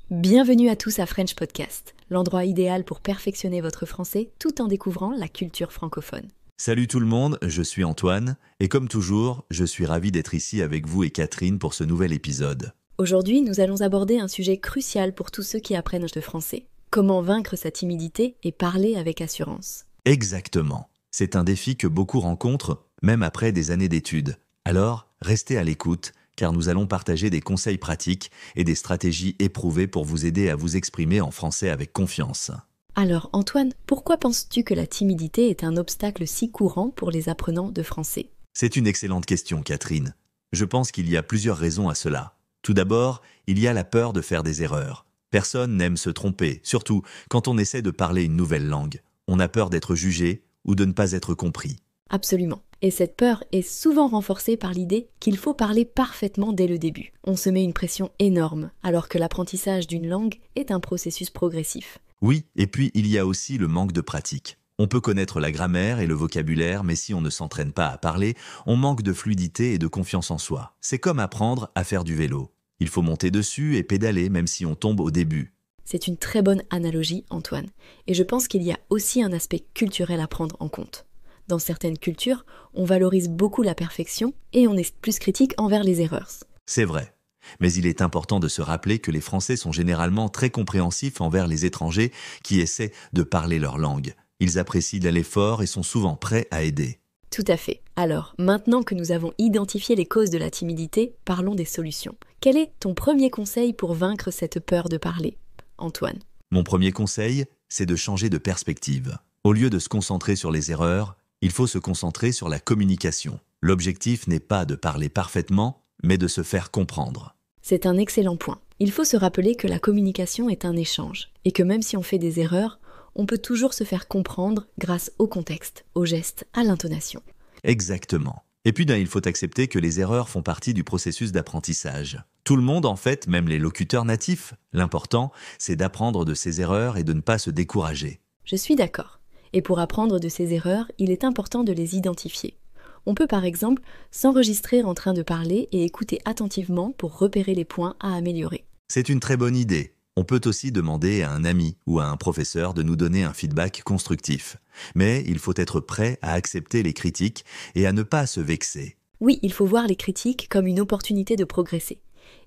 Bienvenue à tous à French Podcast, l'endroit idéal pour perfectionner votre français tout en découvrant la culture francophone. Salut tout le monde, je suis Antoine, et comme toujours, je suis ravi d'être ici avec vous et Catherine pour ce nouvel épisode. Aujourd'hui, nous allons aborder un sujet crucial pour tous ceux qui apprennent le français. Comment vaincre sa timidité et parler avec assurance. Exactement. C'est un défi que beaucoup rencontrent, même après des années d'études. Alors, restez à l'écoute, car nous allons partager des conseils pratiques et des stratégies éprouvées pour vous aider à vous exprimer en français avec confiance. Alors Antoine, pourquoi penses-tu que la timidité est un obstacle si courant pour les apprenants de français ? C'est une excellente question, Catherine. Je pense qu'il y a plusieurs raisons à cela. Tout d'abord, il y a la peur de faire des erreurs. Personne n'aime se tromper, surtout quand on essaie de parler une nouvelle langue. On a peur d'être jugé ou de ne pas être compris. Absolument. Et cette peur est souvent renforcée par l'idée qu'il faut parler parfaitement dès le début. On se met une pression énorme, alors que l'apprentissage d'une langue est un processus progressif. Oui, et puis il y a aussi le manque de pratique. On peut connaître la grammaire et le vocabulaire, mais si on ne s'entraîne pas à parler, on manque de fluidité et de confiance en soi. C'est comme apprendre à faire du vélo. Il faut monter dessus et pédaler même si on tombe au début. C'est une très bonne analogie, Antoine. Et je pense qu'il y a aussi un aspect culturel à prendre en compte. Dans certaines cultures, on valorise beaucoup la perfection et on est plus critique envers les erreurs. C'est vrai. Mais il est important de se rappeler que les Français sont généralement très compréhensifs envers les étrangers qui essaient de parler leur langue. Ils apprécient l'effort et sont souvent prêts à aider. Tout à fait. Alors, maintenant que nous avons identifié les causes de la timidité, parlons des solutions. Quel est ton premier conseil pour vaincre cette peur de parler, Antoine ? Mon premier conseil, c'est de changer de perspective. Au lieu de se concentrer sur les erreurs, il faut se concentrer sur la communication. L'objectif n'est pas de parler parfaitement, mais de se faire comprendre. C'est un excellent point. Il faut se rappeler que la communication est un échange, et que même si on fait des erreurs, on peut toujours se faire comprendre grâce au contexte, aux gestes, à l'intonation. Exactement. Et puis il faut accepter que les erreurs font partie du processus d'apprentissage. Tout le monde en fait, même les locuteurs natifs. L'important, c'est d'apprendre de ses erreurs et de ne pas se décourager. Je suis d'accord. Et pour apprendre de ces erreurs, il est important de les identifier. On peut par exemple s'enregistrer en train de parler et écouter attentivement pour repérer les points à améliorer. C'est une très bonne idée. On peut aussi demander à un ami ou à un professeur de nous donner un feedback constructif. Mais il faut être prêt à accepter les critiques et à ne pas se vexer. Oui, il faut voir les critiques comme une opportunité de progresser.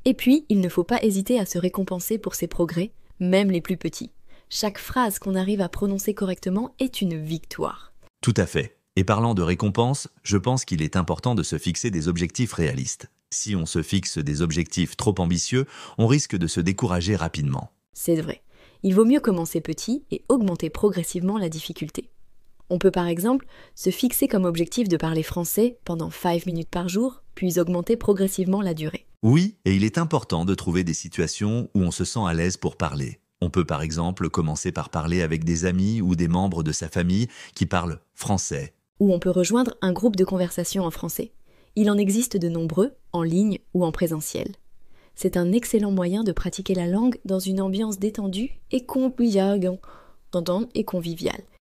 Et puis, il ne faut pas hésiter à se récompenser pour ses progrès, même les plus petits. Chaque phrase qu'on arrive à prononcer correctement est une victoire. Tout à fait. Et parlant de récompense, je pense qu'il est important de se fixer des objectifs réalistes. Si on se fixe des objectifs trop ambitieux, on risque de se décourager rapidement. C'est vrai. Il vaut mieux commencer petit et augmenter progressivement la difficulté. On peut par exemple se fixer comme objectif de parler français pendant 5 minutes par jour, puis augmenter progressivement la durée. Oui, et il est important de trouver des situations où on se sent à l'aise pour parler. On peut par exemple commencer par parler avec des amis ou des membres de sa famille qui parlent français. Ou on peut rejoindre un groupe de conversation en français. Il en existe de nombreux, en ligne ou en présentiel. C'est un excellent moyen de pratiquer la langue dans une ambiance détendue et conviviale.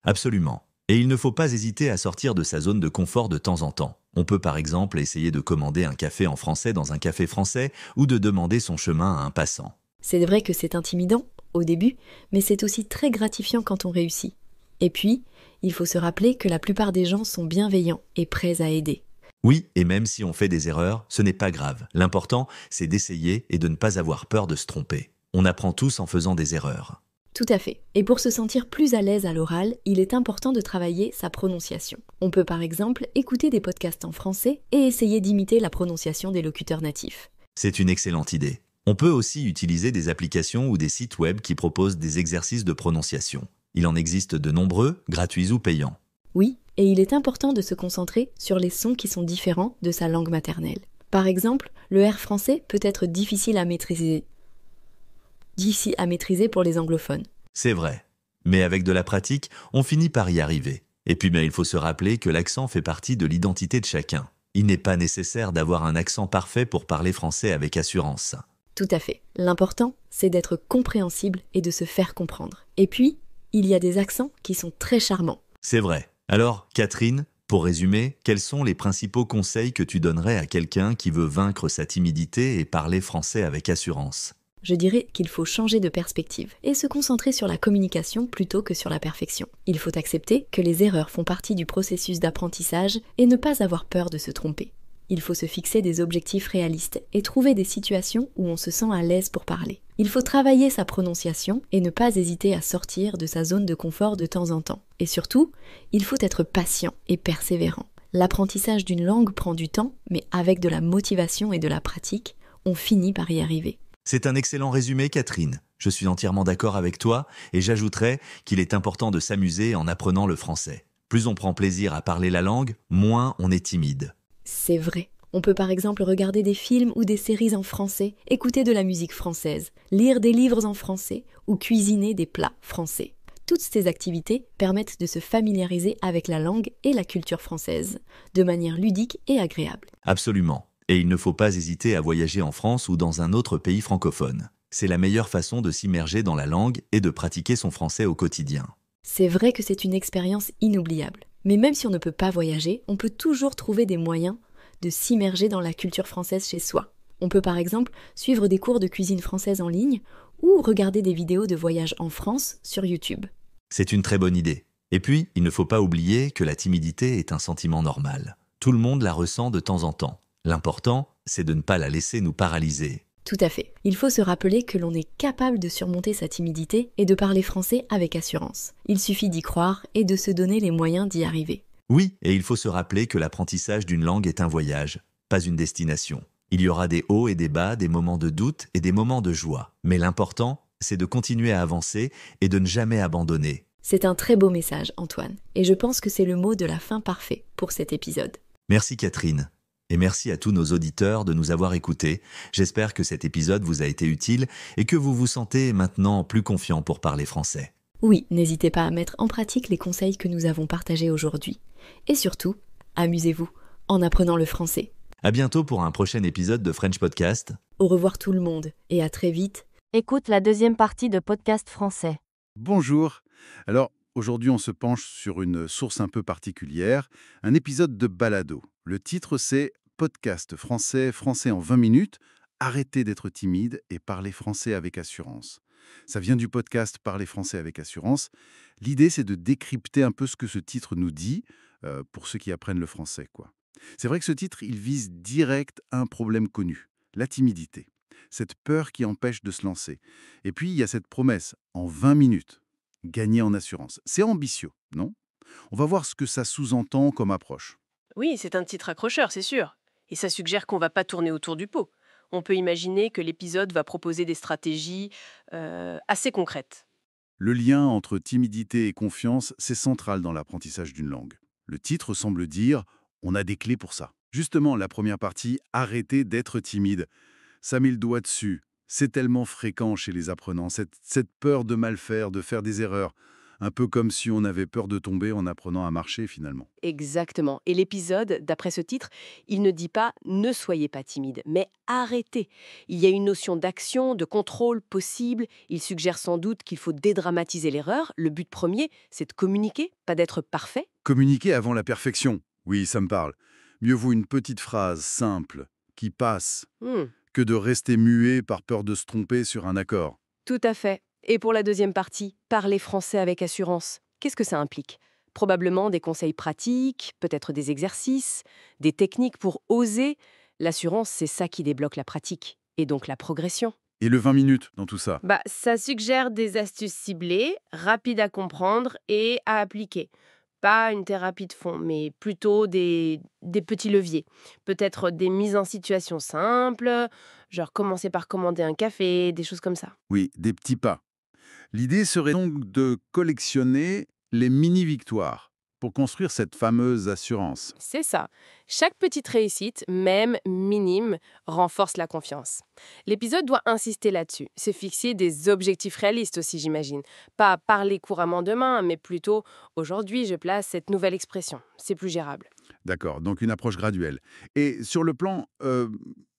Absolument. Et il ne faut pas hésiter à sortir de sa zone de confort de temps en temps. On peut par exemple essayer de commander un café en français dans un café français ou de demander son chemin à un passant. C'est vrai que c'est intimidant au début, mais c'est aussi très gratifiant quand on réussit. Et puis, il faut se rappeler que la plupart des gens sont bienveillants et prêts à aider. Oui, et même si on fait des erreurs, ce n'est pas grave. L'important, c'est d'essayer et de ne pas avoir peur de se tromper. On apprend tous en faisant des erreurs. Tout à fait. Et pour se sentir plus à l'aise à l'oral, il est important de travailler sa prononciation. On peut par exemple écouter des podcasts en français et essayer d'imiter la prononciation des locuteurs natifs. C'est une excellente idée. On peut aussi utiliser des applications ou des sites web qui proposent des exercices de prononciation. Il en existe de nombreux, gratuits ou payants. Oui, et il est important de se concentrer sur les sons qui sont différents de sa langue maternelle. Par exemple, le R français peut être difficile à maîtriser pour les anglophones. C'est vrai. Mais avec de la pratique, on finit par y arriver. Et puis il faut se rappeler que l'accent fait partie de l'identité de chacun. Il n'est pas nécessaire d'avoir un accent parfait pour parler français avec assurance. Tout à fait. L'important, c'est d'être compréhensible et de se faire comprendre. Et puis, il y a des accents qui sont très charmants. C'est vrai. Alors, Catherine, Pour résumer, quels sont les principaux conseils que tu donnerais à quelqu'un qui veut vaincre sa timidité et parler français avec assurance? Je dirais qu'il faut changer de perspective et se concentrer sur la communication plutôt que sur la perfection. Il faut accepter que les erreurs font partie du processus d'apprentissage et ne pas avoir peur de se tromper. Il faut se fixer des objectifs réalistes et trouver des situations où on se sent à l'aise pour parler. Il faut travailler sa prononciation et ne pas hésiter à sortir de sa zone de confort de temps en temps. Et surtout, il faut être patient et persévérant. L'apprentissage d'une langue prend du temps, mais avec de la motivation et de la pratique, on finit par y arriver. C'est un excellent résumé, Catherine. Je suis entièrement d'accord avec toi et j'ajouterais qu'il est important de s'amuser en apprenant le français. Plus on prend plaisir à parler la langue, moins on est timide. C'est vrai. On peut par exemple regarder des films ou des séries en français, écouter de la musique française, lire des livres en français ou cuisiner des plats français. Toutes ces activités permettent de se familiariser avec la langue et la culture française, de manière ludique et agréable. Absolument. Et il ne faut pas hésiter à voyager en France ou dans un autre pays francophone. C'est la meilleure façon de s'immerger dans la langue et de pratiquer son français au quotidien. C'est vrai que c'est une expérience inoubliable. Mais même si on ne peut pas voyager, on peut toujours trouver des moyens de s'immerger dans la culture française chez soi. On peut par exemple suivre des cours de cuisine française en ligne ou regarder des vidéos de voyage en France sur YouTube. C'est une très bonne idée. Et puis, il ne faut pas oublier que la timidité est un sentiment normal. Tout le monde la ressent de temps en temps. L'important, c'est de ne pas la laisser nous paralyser. Tout à fait. Il faut se rappeler que l'on est capable de surmonter sa timidité et de parler français avec assurance. Il suffit d'y croire et de se donner les moyens d'y arriver. Oui, et il faut se rappeler que l'apprentissage d'une langue est un voyage, pas une destination. Il y aura des hauts et des bas, des moments de doute et des moments de joie. Mais l'important, c'est de continuer à avancer et de ne jamais abandonner. C'est un très beau message, Antoine, et je pense que c'est le mot de la fin parfait pour cet épisode. Merci Catherine. Et merci à tous nos auditeurs de nous avoir écoutés. J'espère que cet épisode vous a été utile et que vous vous sentez maintenant plus confiant pour parler français. Oui, n'hésitez pas à mettre en pratique les conseils que nous avons partagés aujourd'hui. Et surtout, amusez-vous en apprenant le français. À bientôt pour un prochain épisode de French Podcast. Au revoir tout le monde et à très vite. Écoute la deuxième partie de Podcast français. Bonjour. Alors, aujourd'hui, on se penche sur une source un peu particulière, un épisode de Balado. Le titre, c'est Podcast français, français en 20 minutes, arrêtez d'être timide et parlez français avec assurance. Ça vient du podcast Parler français avec assurance. L'idée, c'est de décrypter un peu ce que ce titre nous dit, pour ceux qui apprennent le français, quoi. C'est vrai que ce titre, il vise direct un problème connu, la timidité. Cette peur qui empêche de se lancer. Et puis, il y a cette promesse, en 20 minutes, gagner en assurance. C'est ambitieux, non? On va voir ce que ça sous-entend comme approche. Oui, c'est un titre accrocheur, c'est sûr. Et ça suggère qu'on va pas tourner autour du pot. On peut imaginer que l'épisode va proposer des stratégies assez concrètes. Le lien entre timidité et confiance, c'est central dans l'apprentissage d'une langue. Le titre semble dire « on a des clés pour ça ». Justement, la première partie, « arrêtez d'être timide ». Ça met le doigt dessus. C'est tellement fréquent chez les apprenants, cette peur de mal faire, de faire des erreurs. Un peu comme si on avait peur de tomber en apprenant à marcher finalement. Exactement. Et l'épisode, d'après ce titre, il ne dit pas « ne soyez pas timide », mais « arrêtez ». Il y a une notion d'action, de contrôle possible. Il suggère sans doute qu'il faut dédramatiser l'erreur. Le but premier, c'est de communiquer, pas d'être parfait. Communiquer avant la perfection. Oui, ça me parle. Mieux vaut une petite phrase simple, qui passe, que de rester muet par peur de se tromper sur un accord. Tout à fait. Et pour la deuxième partie, parler français avec assurance. Qu'est-ce que ça implique ? Probablement des conseils pratiques, peut-être des exercices, des techniques pour oser. L'assurance, c'est ça qui débloque la pratique, et donc la progression. Et le 20 minutes dans tout ça? Ça suggère des astuces ciblées, rapides à comprendre et à appliquer. Pas une thérapie de fond, mais plutôt des petits leviers. Peut-être des mises en situation simples, genre commencer par commander un café, des choses comme ça. Oui, des petits pas. L'idée serait donc de collectionner les mini-victoires pour construire cette fameuse assurance. C'est ça. Chaque petite réussite, même minime, renforce la confiance. L'épisode doit insister là-dessus. Se fixer des objectifs réalistes aussi, j'imagine. Pas parler couramment demain, mais plutôt « aujourd'hui, je place cette nouvelle expression ». C'est plus gérable. D'accord, donc une approche graduelle. Et sur le plan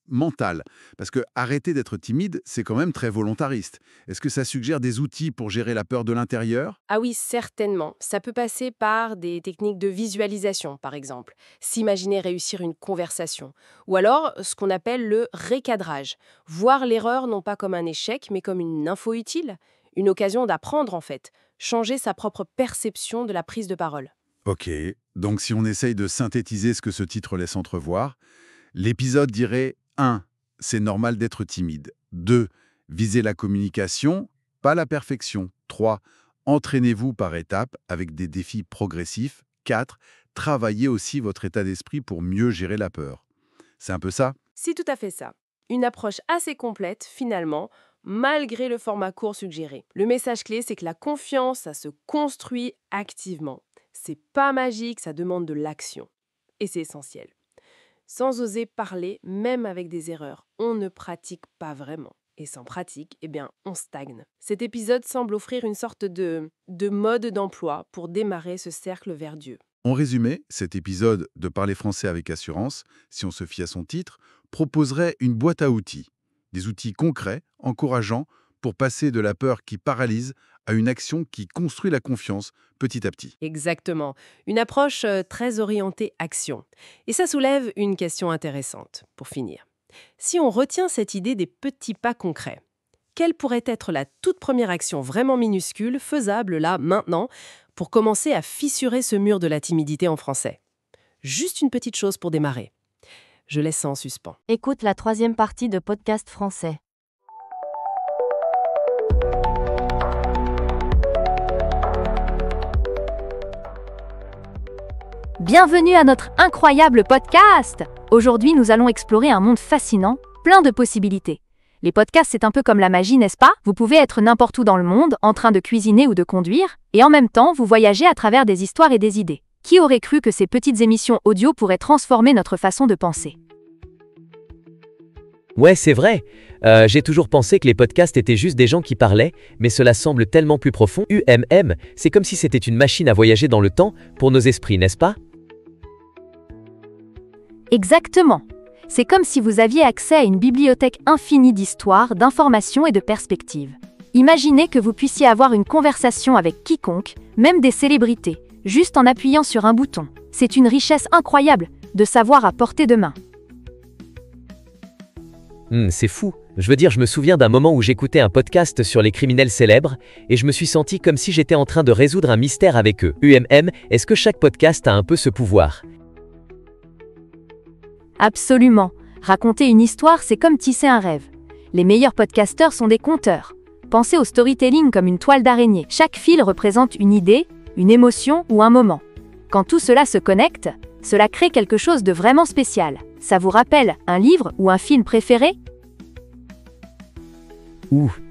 mental. Parce que arrêter d'être timide, c'est quand même très volontariste. Est-ce que ça suggère des outils pour gérer la peur de l'intérieur? Ah oui, certainement. Ça peut passer par des techniques de visualisation, par exemple. S'imaginer réussir une conversation. Ou alors, ce qu'on appelle le recadrage. Voir l'erreur non pas comme un échec, mais comme une info utile. Une occasion d'apprendre, en fait. Changer sa propre perception de la prise de parole. Ok, donc si on essaye de synthétiser ce que ce titre laisse entrevoir, l'épisode dirait 1. C'est normal d'être timide. 2. Visez la communication, pas la perfection. 3. Entraînez-vous par étapes avec des défis progressifs. 4. Travaillez aussi votre état d'esprit pour mieux gérer la peur. C'est un peu ça? C'est tout à fait ça. Une approche assez complète, finalement, malgré le format court suggéré. Le message clé, c'est que la confiance, ça se construit activement. C'est pas magique, ça demande de l'action. Et c'est essentiel. Sans oser parler, même avec des erreurs, on ne pratique pas vraiment. Et sans pratique, eh bien, on stagne. Cet épisode semble offrir une sorte de mode d'emploi pour démarrer ce cercle vers Dieu. En résumé, cet épisode de Parler français avec assurance, si on se fie à son titre, proposerait une boîte à outils. Des outils concrets, encourageants, pour passer de la peur qui paralyse à une action qui construit la confiance petit à petit. Exactement. Une approche très orientée action. Et ça soulève une question intéressante, pour finir. Si on retient cette idée des petits pas concrets, quelle pourrait être la toute première action vraiment minuscule, faisable là, maintenant, pour commencer à fissurer ce mur de la timidité en français? Juste une petite chose pour démarrer. Je laisse ça en suspens. Écoute la 3e partie de Podcast Français. Bienvenue à notre incroyable podcast! Aujourd'hui, nous allons explorer un monde fascinant, plein de possibilités. Les podcasts, c'est un peu comme la magie, n'est-ce pas? Vous pouvez être n'importe où dans le monde, en train de cuisiner ou de conduire, et en même temps, vous voyagez à travers des histoires et des idées. Qui aurait cru que ces petites émissions audio pourraient transformer notre façon de penser? Ouais, c'est vrai. J'ai toujours pensé que les podcasts étaient juste des gens qui parlaient, mais cela semble tellement plus profond. C'est comme si c'était une machine à voyager dans le temps pour nos esprits, n'est-ce pas? Exactement. C'est comme si vous aviez accès à une bibliothèque infinie d'histoires, d'informations et de perspectives. Imaginez que vous puissiez avoir une conversation avec quiconque, même des célébrités, juste en appuyant sur un bouton. C'est une richesse incroyable de savoir à portée de main. C'est fou. Je veux dire, je me souviens d'un moment où j'écoutais un podcast sur les criminels célèbres et je me suis senti comme si j'étais en train de résoudre un mystère avec eux. Est-ce que chaque podcast a un peu ce pouvoir? Absolument. Raconter une histoire, c'est comme tisser un rêve. Les meilleurs podcasteurs sont des conteurs. Pensez au storytelling comme une toile d'araignée. Chaque fil représente une idée, une émotion ou un moment. Quand tout cela se connecte, cela crée quelque chose de vraiment spécial. Ça vous rappelle un livre ou un film préféré?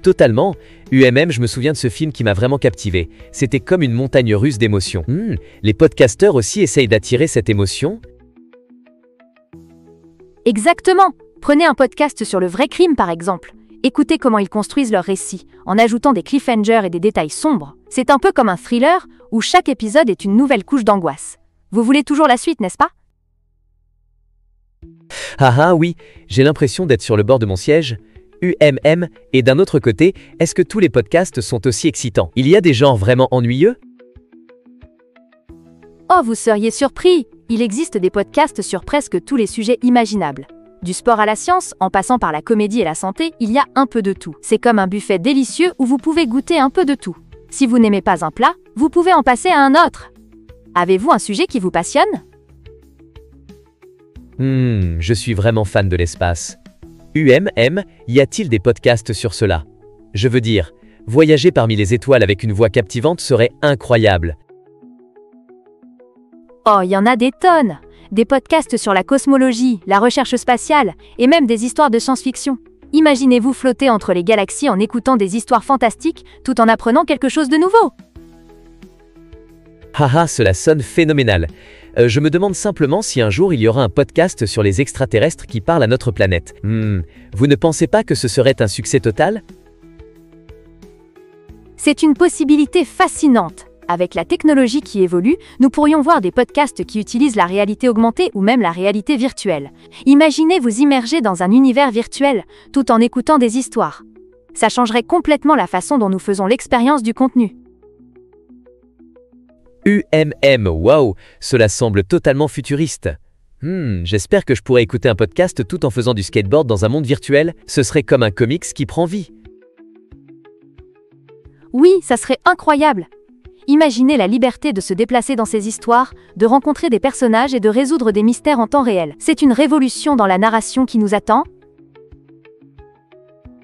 Totalement. Je me souviens de ce film qui m'a vraiment captivé. C'était comme une montagne russe d'émotions. Les podcasteurs aussi essayent d'attirer cette émotion? Exactement. Prenez un podcast sur le vrai crime par exemple. Écoutez comment ils construisent leur récit, en ajoutant des cliffhangers et des détails sombres. C'est un peu comme un thriller, où chaque épisode est une nouvelle couche d'angoisse. Vous voulez toujours la suite, n'est-ce pas? Oui, j'ai l'impression d'être sur le bord de mon siège. Et d'un autre côté, est-ce que tous les podcasts sont aussi excitants? Il y a des genres vraiment ennuyeux? Oh, vous seriez surpris! Il existe des podcasts sur presque tous les sujets imaginables. Du sport à la science, en passant par la comédie et la santé, il y a un peu de tout. C'est comme un buffet délicieux où vous pouvez goûter un peu de tout. Si vous n'aimez pas un plat, vous pouvez en passer à un autre. Avez-vous un sujet qui vous passionne? Je suis vraiment fan de l'espace. Y a-t-il des podcasts sur cela? Je veux dire, voyager parmi les étoiles avec une voix captivante serait incroyable. Oh, il y en a des tonnes! Des podcasts sur la cosmologie, la recherche spatiale, et même des histoires de science-fiction. Imaginez-vous flotter entre les galaxies en écoutant des histoires fantastiques, tout en apprenant quelque chose de nouveau. Cela sonne phénoménal. Je me demande simplement si un jour il y aura un podcast sur les extraterrestres qui parlent à notre planète. Vous ne pensez pas que ce serait un succès total? C'est une possibilité fascinante. Avec la technologie qui évolue, nous pourrions voir des podcasts qui utilisent la réalité augmentée ou même la réalité virtuelle. Imaginez vous immerger dans un univers virtuel, tout en écoutant des histoires. Ça changerait complètement la façon dont nous faisons l'expérience du contenu. Waouh, cela semble totalement futuriste. J'espère que je pourrai écouter un podcast tout en faisant du skateboard dans un monde virtuel. Ce serait comme un comics qui prend vie. Oui, ça serait incroyable. Imaginez la liberté de se déplacer dans ces histoires, de rencontrer des personnages et de résoudre des mystères en temps réel. C'est une révolution dans la narration qui nous attend.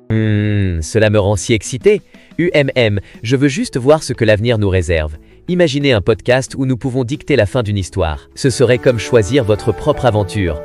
Cela me rend si excité. Je veux juste voir ce que l'avenir nous réserve. Imaginez un podcast où nous pouvons dicter la fin d'une histoire. Ce serait comme choisir votre propre aventure.